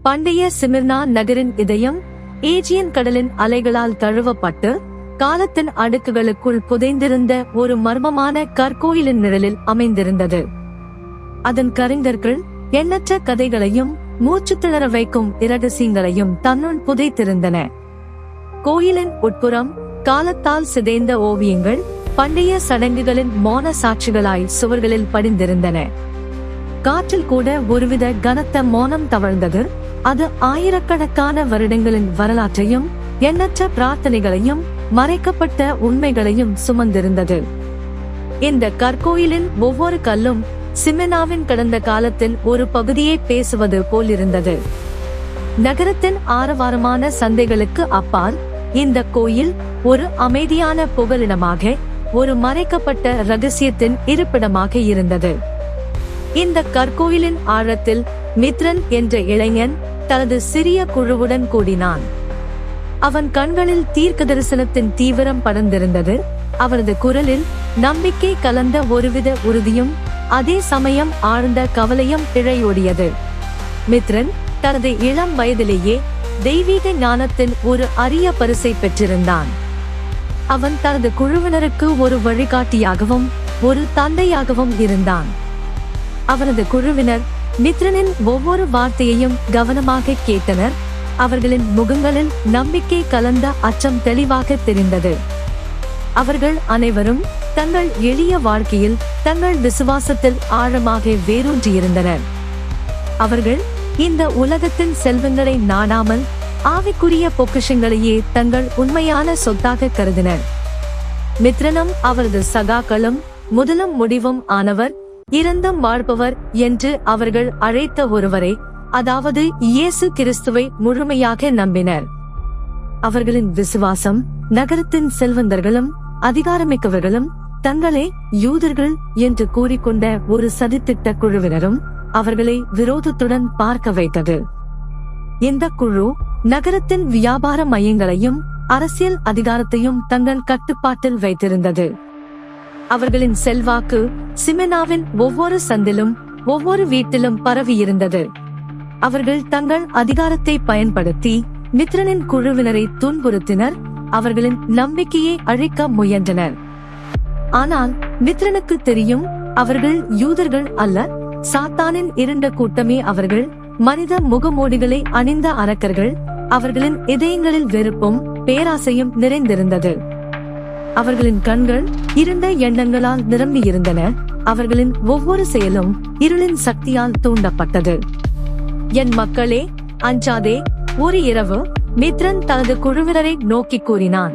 பண்டைய சிமிர்னா நகரின் இதயம் ஏஜியன் கடலின் அலைகளால் தழுவப்பட்டு காலத்தின் அடுக்குகளுக்குள் புதைந்திருந்த ஒரு மர்மமான கற்கோயிலின் நிழலில் அமைந்திருந்தது. அதன் கரிங்கற்கள் எண்ணற்ற கதைகளையும் மூச்சு திணற வைக்கும் இரகசியங்களையும் தன்னுள் புதைத்திருந்தன. கோயிலின் உட்புறம் காலத்தால் சிதைந்த ஓவியங்கள் பண்டைய சடங்குகளின் மௌன சாட்சிகளாய் சுவர்களில் படிந்திருந்தன. காற்றில் கூட ஒருவித கனத்த மௌனம் தவழ்ந்தது. அது ஆயிரக்கணக்கான வருடங்களின் வரலாற்றையும் எண்ணற்ற பிரார்த்தனைகளையும் மறைக்கப்பட்ட உண்மைகளையும் சுமந்திருந்தது. இந்த கற்கோயிலின் ஒவ்வொரு கல்லும் சிமிர்னாவின் கடந்த காலத்தின் ஒரு பகுதியை பேசுவது போலிருந்தது. நகரத்தின் ஆரவாரமான சந்தைகளுக்கு அப்பால் இந்த கோயில் ஒரு அமைதியான புகலிடமாக, ஒரு மறைக்கப்பட்ட ரகசியத்தின் இருப்பிடமாக இருந்தது. இந்த கற்கோயிலின் ஆழத்தில் மித்ரன் என்ற இளைஞன் தனது சிறிய குழுவுடன் கூடினான். அவன் கண்களில் தீர்க்க தரிசனத்தின் தீவிரம் படர்ந்திருந்தது. அவரது குரலில் நம்பிக்கை கலந்த ஒருவித உறுதியும் அதே சமயம் ஆழ்ந்த கவலையும் இழையோடியது. மித்ரன் தனது இளம் வயதிலேயே தெய்வீக ஞானத்தின் ஒரு அரிய பரிசை பெற்றிருந்தான். அவன் தனது குழுவினருக்கு ஒரு வழிகாட்டியாகவும் ஒரு தந்தையாகவும் இருந்தான். அவனது குழுவினர் மித்ரனின் ஒவ்வொரு வார்த்தையையும் கவனமாக கேட்டனர். அவர்களின் முகங்களில் நம்பிக்கை கலந்த அச்சம் தெளிவாக தெரிந்தது. அவர்கள் அனைவரும் தங்கள் எளிய வாழ்க்கையில் தங்கள் விசுவாசத்தில் ஆழமாக வேரூன்றியிருந்தனர். அவர்கள் இந்த உலகத்தின் செல்வங்களை நாடாமல் ஆவிக்குரிய பொக்கிஷங்களையே தங்கள் உண்மையான சொத்தாக கருதினர். மித்ரனும் அவரது சகாக்களும் முதலும் முடிவும் ஆனவர், இரந்தும் வாழ்பவர் என்று அவர்கள் அழைத்த ஒருவரை, அதாவது இயேசு கிறிஸ்துவை முழுமையாக நம்பினர். அவர்களின் விசுவாசம் நகரத்தின் செல்வந்தர்களும் அதிகாரமிக்கவர்களும் தங்களே யூதர்கள் என்று கூறிக்கொண்ட ஒரு சதித்திட்ட குழுவினரும் அவர்களை விரோதத்துடன் பார்க்க வைத்தது. இந்த குழு நகரத்தின் வியாபார மையங்களையும் அரசியல் அதிகாரத்தையும் தங்கள் கட்டுப்பாட்டில் வைத்திருந்தது. அவர்களின் செல்வாக்கு சிமிர்னாவின் ஒவ்வொரு சந்திலும் ஒவ்வொரு வீட்டிலும் பரவியிருந்தது. அவர்கள் தங்கள் அதிகாரத்தை பயன்படுத்தி மித்ரனின் குழுவினரை துன்புறுத்தினர். அவர்களின் நம்பிக்கையை அழிக்க முயன்றனர். ஆனால் மித்ரனுக்கு தெரியும், அவர்கள் யூதர்கள் அல்ல, சாத்தானின் இருண்ட கூட்டமே அவர்கள். மனித முகமூடிகளை அணிந்த அரக்கர்கள். அவர்களின் இதயங்களில் வெறுப்பும் பேராசையும் நிறைந்திருந்தது. அவர்களின் கண்கள் இருண்ட எண்ணங்களால் நிரம்பியிருந்தன. அவர்களின் ஒவ்வொரு செயலும் இருளின் சக்தியால் தூண்டப்பட்டது. என் மக்களே, அஞ்சாதே. ஒரு இரவு மித்ரன் தனது குழுவினரை நோக்கி கூறினான்.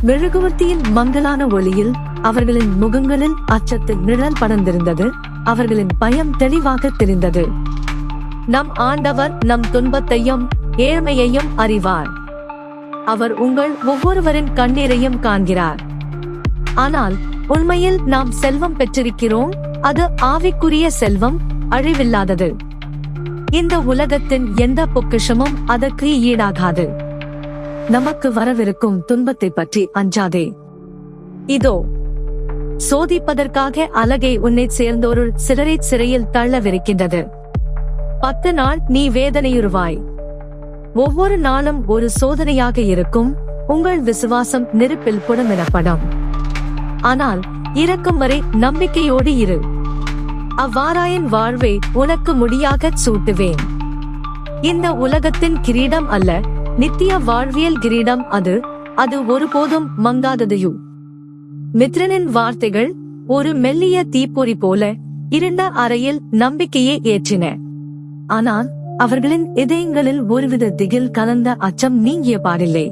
மெழுகுவர்த்தியின் மங்கலான ஒளியில் அவர்களின் முகங்களில் அச்சத்தின் நிழல் படர்ந்திருந்தது. அவர்களின் பயம் தெளிவாக தெரிந்தது. நம் ஆண்டவர் நம் துன்பத்தையும் ஏழ்மையையும் அறிவார். அவர் உங்கள் ஒவ்வொருவரின் கண்ணீரையும் காண்கிறார். ஆனால் உண்மையில் நாம் செல்வம் பெற்றிருக்கிறோம். அது ஆவிக்குரிய செல்வம், அழிவில்லாதது. இந்த உலகத்தின் எந்த பொக்கிஷமும் அதற்கு ஈடாகாது. நமக்கு வரவிருக்கும் துன்பத்தை பற்றி அஞ்சாதே. இதோ சோதிப்பதற்காக அலகை உன்னை சேர்ந்தோருள் சிலரை சிறையில் தள்ளவிருக்கின்றது. 10 நாள் நீ வேதனையுறுவாய். ஒவ்வொரு நாளும் ஒரு சோதனையாக இருக்கும். உங்கள் விசுவாசம் நெருப்பில் புடமிடப்படும். ஆனால் இறக்கும் வரை நம்பிக்கையோடு இரு. அவ்வாறாயின் வாழ்வை உனக்கு முடியாகச் சூட்டுவேன். இந்த உலகத்தின் கிரீடம் அல்ல, நித்திய வாழ்வியல் கிரீடம் அது ஒருபோதும் மங்காததையு. மித்ரனின் வார்த்தைகள் ஒரு மெல்லிய தீப்பொறி போல இருண்ட அறையில் நம்பிக்கையை ஏற்றின. ஆனால் அவர்களின் இதயங்களில் ஒருவித திகில் கலந்த அச்சம் நீங்கிய பாடில்லை.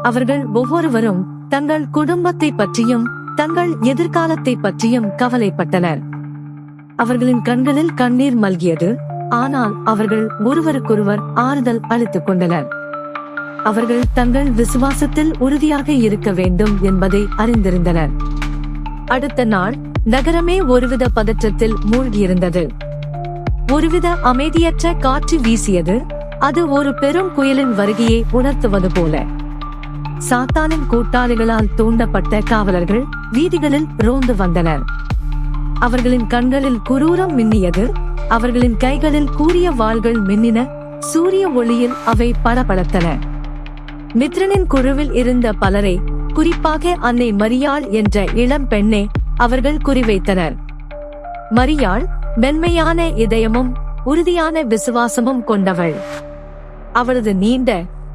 அவர்கள் ஒவ்வொருவரும் தங்கள் குடும்பத்தை பற்றியும் தங்கள் எதிர்காலத்தை பற்றியும் கவலைப்பட்டனர். அவர்களின் கண்களில் கண்ணீர் மல்கியது. ஆனால் அவர்கள் ஒருவருக்கொருவர் ஆறுதல் அளித்துக் கொண்டனர். அவர்கள் தங்கள் விசுவாசத்தில் உறுதியாக இருக்க வேண்டும் என்பதை அறிந்திருந்தனர். அடுத்த நாள் நகரமே ஒருவித பதற்றத்தில் மூழ்கியிருந்தது. ஒருவித அமைதியற்ற காற்று வீசியது. அது ஒரு பெரும் புயலின் வருகையை உணர்த்துவது போல. சாத்தானின் கூட்டாளிகளால் தூண்டப்பட்ட காவலர்கள் வீதிகளில் ரோந்து வந்தனர். அவர்களின் கண்களில் குரூரம் மின்னியது. அவர்களின் கைகளில் கூரிய வாள்கள் மின்னின, சூரிய ஒளியில் அவை படபடத்தன. மித்ரனின் குழுவில் இருந்த பலரை, குறிப்பாக அன்னை மரியாள் என்ற இளம் பெண்ணை அவர்கள் குறிவைத்தனர். மரியாள் மென்மையான இதயமும் உறுதியான விசுவாசமும் கொண்டவள். அவளது நீண்ட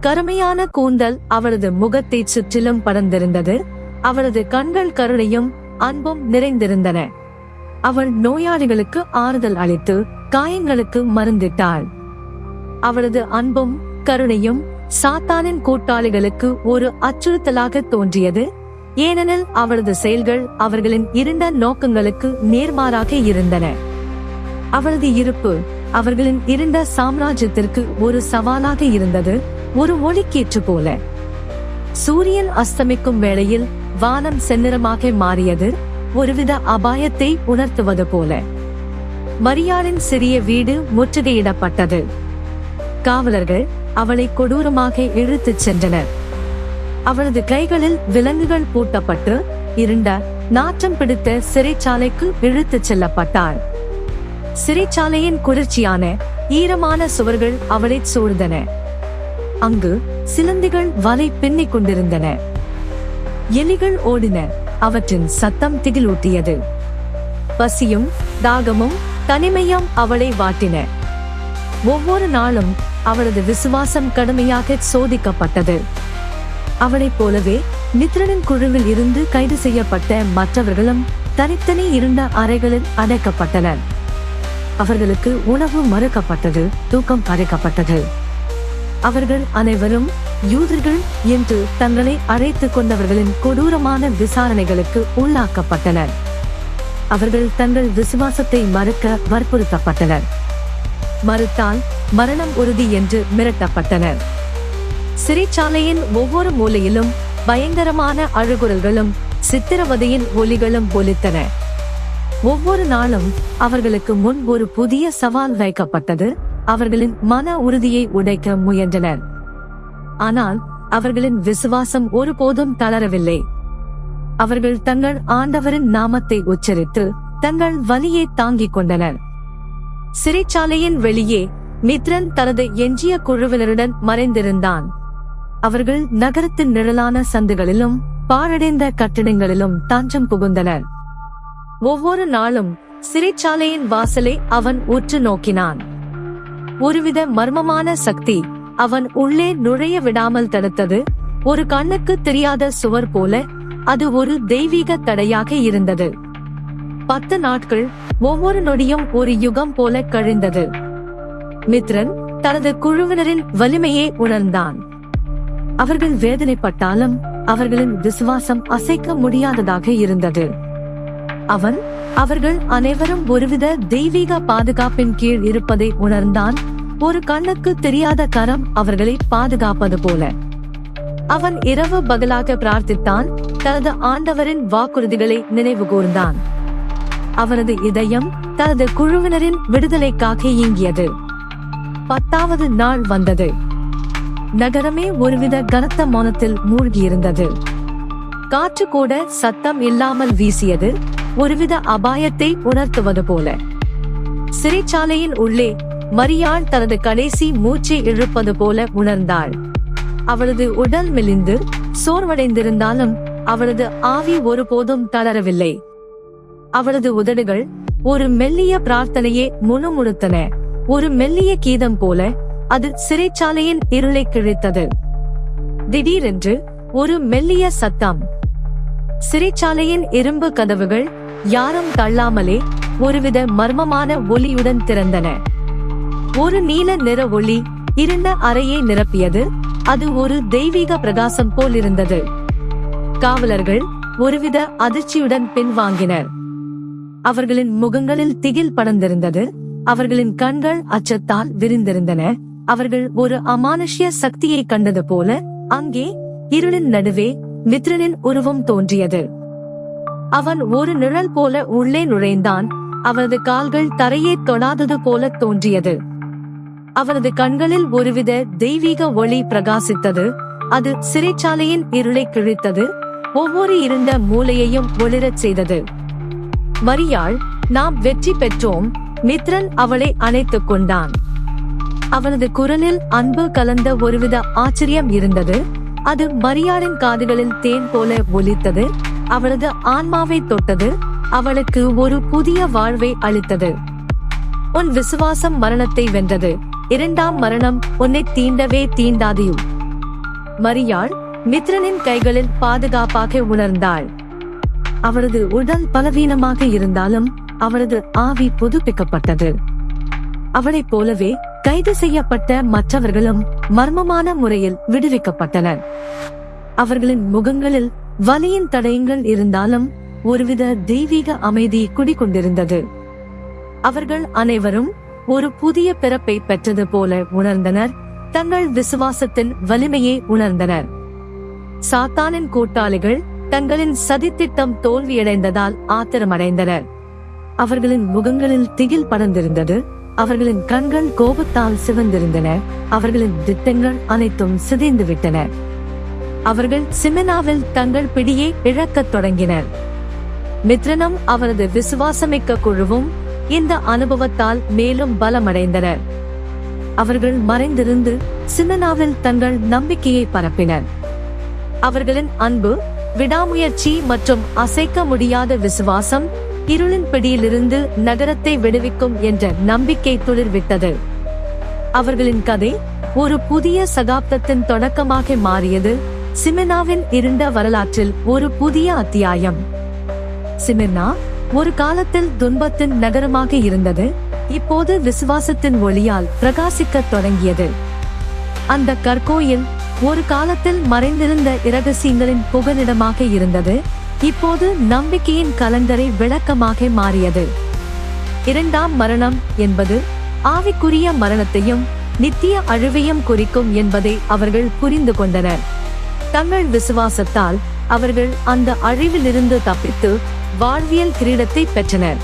கருமையான கூந்தல் அவளது முகத்தை சுற்றிலும் படர்ந்திருந்தது. அவளது கண்கள் கருணையும் அன்பும் நிறைந்திருந்தன. அவள் நோயாளிகளுக்கு ஆறுதல் அளித்து காயங்களுக்கு மருந்திட்டாள். அவளது அன்பும் கருணையும் சாத்தானின் கூட்டாளிகளுக்கு ஒரு அச்சுறுத்தலாக தோன்றியது. ஏனெனில் அவளது செயல்கள் அவர்களின் இருண்ட நோக்கங்களுக்கு நேர்மாறாக இருந்தன. அவளது இருப்பு அவர்களின் இருண்ட சாம்ராஜ்யத்திற்கு ஒரு சவாலாக இருந்தது, ஒரு ஒளிக்கீற்று போல. சூரியன் அஸ்தமிக்கும் வேளையில் வானம் செந்நிறமாக மாறியது, ஒருவித அபாயத்தை உணர்த்துவது போல. மரியாளின் சிறிய வீடு முற்றுகையிடப்பட்டது. காவலர்கள் அவளை கொடூரமாக இழுத்துச் சென்றனர். அவளது கைகளில் விலங்குகள் பூட்டப்பட்டு இருண்ட நாற்றம் பிடித்த சிறைச்சாலைக்கு இழுத்துச் செல்லப்பட்டாள். சிறைச்சாலையின் குளிர்ச்சியான ஈரமான சுவர்கள் அவளை சூழ்ந்தன. அங்கு சிலந்திகள் வலை பின்னிக் கொண்டிருந்தன. எலிகள் ஓடின, அவற்றின் சத்தம் திகிலூட்டியது. பசியும் தாகமும் தனிமையும் அவளை வாட்டின. ஒவ்வொரு நாளும் அவளது விசுவாசம் கடுமையாக சோதிக்கப்பட்டது. அவளைப் போலவே மித்ரனின் குழுவில் இருந்து கைது செய்யப்பட்ட மற்றவர்களும் தனித்தனி இருண்ட அறைகளில் அடைக்கப்பட்டனர். அவர்களுக்கு உணவு மறுக்கப்பட்டது, தூக்கம் அடைக்கப்பட்டது. அவர்கள் அனைவரும் யூதர்கள் என்று தங்களை அழைத்துக் கொண்டவர்களின் கொடூரமான விசாரணைகளுக்கு உள்ளாக்கப்பட்டனர். அவர்கள் தங்கள் விசுவாசத்தை மறுக்க வற்புறுத்தப்பட்டனர். மறுத்தால் மரணம் உறுதி என்று மிரட்டப்பட்டனர். சிறைச்சாலையின் ஒவ்வொரு மூலையிலும் பயங்கரமான அழுகுரல்களும் சித்திரவதையின் ஒலிகளும் ஒலித்தன. ஒவ்வொரு நாளும் அவர்களுக்கு முன் ஒரு புதிய சவால் வைக்கப்பட்டது. அவர்களின் மன உறுதியை உடைக்க முயன்றனர். ஆனால் அவர்களின் விசுவாசம் ஒருபோதும் தளரவில்லை. அவர்கள் தங்கள் ஆண்டவரின் நாமத்தை உச்சரித்து தங்கள் வலியை தாங்கிக் கொண்டனர். சிறைச்சாலையின் வெளியே மித்ரன் தனது எஞ்சிய குழுவினருடன் மறைந்திருந்தான். அவர்கள் நகரத்தின் நிழலான சந்துகளிலும் பாழடைந்த கட்டிடங்களிலும் தஞ்சம் புகுந்தனர். ஒவ்வொரு நாளும் சிறைச்சாலையின் வாசலை அவன் உற்று நோக்கினான். ஒருவித மர்மமான சக்தி அவன் உள்ளே நுழைய விடாமல் தடுத்தது. ஒரு கண்ணுக்கு தெரியாத சுவர் போல அது ஒரு தெய்வீக தடையாக இருந்தது. 10 நாட்கள், ஒவ்வொரு நொடியும் ஒரு யுகம் போல கழிந்தது. மித்ரன் தனது குழுவினரின் வலிமையை உணர்ந்தான். அவர்கள் வேதனைப்பட்டாலும் அவர்களின் விசுவாசம் அசைக்க முடியாததாக இருந்தது. அவர்கள் அனைவரும் ஒருவித தெய்வீக பாதுகாப்பின் கீழ் இருப்பதை உணர்ந்தான். ஒரு கண்ணுக்கு தெரியாத கரம் அவர்களை பாதுகாப்பது போல. அவன் இரவு பகலாக பிரார்த்தித்தான், தனது ஆண்டவரின் வாக்குறுதிகளை நினைவு கூர்ந்தான். அவனது இதயம் தனது குழுவினரின் விடுதலைக்காக இயங்கியது. 10வது நாள் வந்தது. நகரமே ஒருவித கனத்த மௌனத்தில் மூழ்கியிருந்தது. காற்று கூட சத்தம் இல்லாமல் வீசியது, ஒருவித அபாயத்தை உணர்த்துவது போல. சிறைச்சாலையின் உள்ளே மரியாள் தனது கடைசி மூச்சை இழுப்பது போல உணர்ந்தாள். அவளது உடல் மெலிந்து சோர்வடைந்திருந்தாலும் அவளது ஆவி ஒருபோதும் தளரவில்லை. அவளது உதடுகள் ஒரு மெல்லிய பிரார்த்தனையே முணுமுணுத்தன. ஒரு மெல்லிய கீதம் போல அது சிறைச்சாலையின் இருளை கிழித்தது. திடீரென்று ஒரு மெல்லிய சத்தம். சிறைச்சாலையின் இரும்பு கதவுகள் யாரும் தள்ளாமலே ஒருவித மர்மமான ஒளியுடன் திறந்தன. ஒரு நீல நிற ஒளி இருண்ட அறையை நிரப்பியது. அது ஒரு தெய்வீக பிரகாசம் போல் இருந்தது. காவலர்கள் ஒருவித அதிர்ச்சியுடன் பின்வாங்கினர். அவர்களின் முகங்களில் திகில் படர்ந்திருந்தது. அவர்களின் கண்கள் அச்சத்தால் விரிந்திருந்தன. அவர்கள் ஒரு அமானுஷ்ய சக்தியை கண்டது போல அங்கே இருளின் நடுவே மித்ரனின் உருவம் தோன்றியது. அவன் ஒரு நிழல் போல உள்ளே நுழைந்தான். அவனது கால்கள் தரையை தொடாதது போல தோன்றியது. அவனது கண்களில் ஒருவித தெய்வீக ஒளி பிரகாசித்தது. அது சிறைச்சாலையின் இருளை கிழித்தது. ஒவ்வொரு இருண்ட மூலையையும் ஒளிரச் செய்தது. மரியாள், நாம் வெற்றி பெற்றோம், மித்ரன் அவளை அணைத்துக் கொண்டான். அவனது குரலில் அன்பு கலந்த ஒருவித ஆச்சரியம் இருந்தது. அது மரியாளின் காதுகளில் தேன் போல ஒலித்தது. அவளது ஆன்மாவை தொட்டது. அவளுக்கு ஒரு புதிய வாழ்வை அளித்தது. உன் விசுவாசம் மரணத்தை வென்றது. இரண்டாம் மரணம் உன்னை தீண்டவே தீண்டாதியும். மரியாள் மித்ரனின் கைகளில் பாதுகாப்பாக உணர்ந்தாள். அவளது உடல் பலவீனமாக இருந்தாலும் அவளது ஆவி புதுப்பிக்கப்பட்டது. அவளைப் போலவே கைது செய்யப்பட்ட மற்றவர்களும் மர்மமான முறையில் விடுவிக்கப்பட்டனர். அவர்களின் முகங்களில் வலியின் தடயங்கள் இருந்தாலும் ஒருவித தெய்வீக அமைதி குடிகொண்டிருந்தது. அவர்கள் அனைவரும் ஒரு புதிய பிறப்பை பெற்றது போல உணர்ந்தனர். தங்கள் விசுவாசத்தின் வலிமையை உணர்ந்தனர். சாத்தானின் கூட்டாளிகள் தங்களின் சதித்திட்டம் தோல்வியடைந்ததால் ஆத்திரமடைந்தனர். அவர்களின் முகங்களில் திகில் படர்ந்திருந்தது. அவர்களின் கண்கள் கோபத்தால் சிவந்திருந்தன. அவர்களின் திட்டங்கள் அனைத்தும் சிதைந்து விட்டன. அவர்கள் சிமெனாவில் தங்கள் பிடியை இழக்கத் தொடங்கினர். மித்ரனும் அவரது விசுவாசமிக்க குழுவும் இந்த அனுபவத்தால் மேலும் பலமடைந்தனர். அவர்கள் மறைந்திருந்து சிமெனாவில் தங்கள் நம்பிக்கையை பரப்பினர். அவர்களின் அன்பு, விடாமுயற்சி மற்றும் அசைக்க முடியாத விசுவாசம் இருளின் பிடியிலிருந்து நகரத்தை விடுவிக்கும் என்ற நம்பிக்கை துளிர்விட்டது. அவர்களின் கதை ஒரு புதிய சகாப்தத்தின் தொடக்கமாக மாறியது. சிமெனாவின் இருண்ட வரலாற்றில் ஒரு புதிய அத்தியாயம். சிமெனா ஒரு காலத்தில் துன்பத்தின் நகரமாக இருந்தது. இப்போது விசுவாசத்தின் ஒளியால் பிரகாசிக்கத் தொடங்கியது. அந்த கற்கோயில் ஒரு காலத்தில் மறைந்திருந்த இரகசியங்களின் புகலிடமாக இருந்தது. இப்போது நம்பிக்கையின் கலங்கரை விளக்கமாக மாறியது. இரண்டாம் மரணம் என்பது ஆவிக்குரிய மரணத்தையும் நித்திய அழிவையும் குறிக்கும் என்பதை அவர்கள் புரிந்து கொண்டனர். தங்கள் விசுவாசத்தால் அவர்கள் அந்த அழிவிலிருந்து தப்பித்து வாழ்வியல் கிரீடத்தை பெற்றனர்.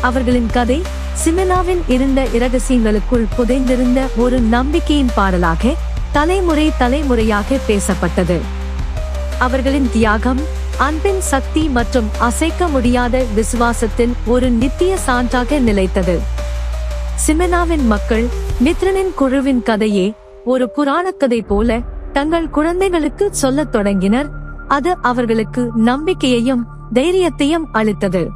அவர்களின் கதை சிமெனாவின் இருந்த இரகசியங்களுக்குள் புதைந்திருந்த ஒரு நம்பிக்கையின் பாடலாக தலைமுறை தலைமுறையாக பேசப்பட்டது. அவர்களின் தியாகம், அன்பின் சக்தி மற்றும் அசைக்க முடியாத விசுவாசத்தின் ஒரு நித்திய சான்றாக நிலைத்தது. சிமெனாவின் மக்கள் மித்ரனின் குழுவின் கதையே ஒரு புராணக்கதை போல தங்கள் குழந்தைகளுக்கு சொல்லத் தொடங்கினர். அது அவர்களுக்கு நம்பிக்கையையும் தைரியத்தையும் அளித்தது.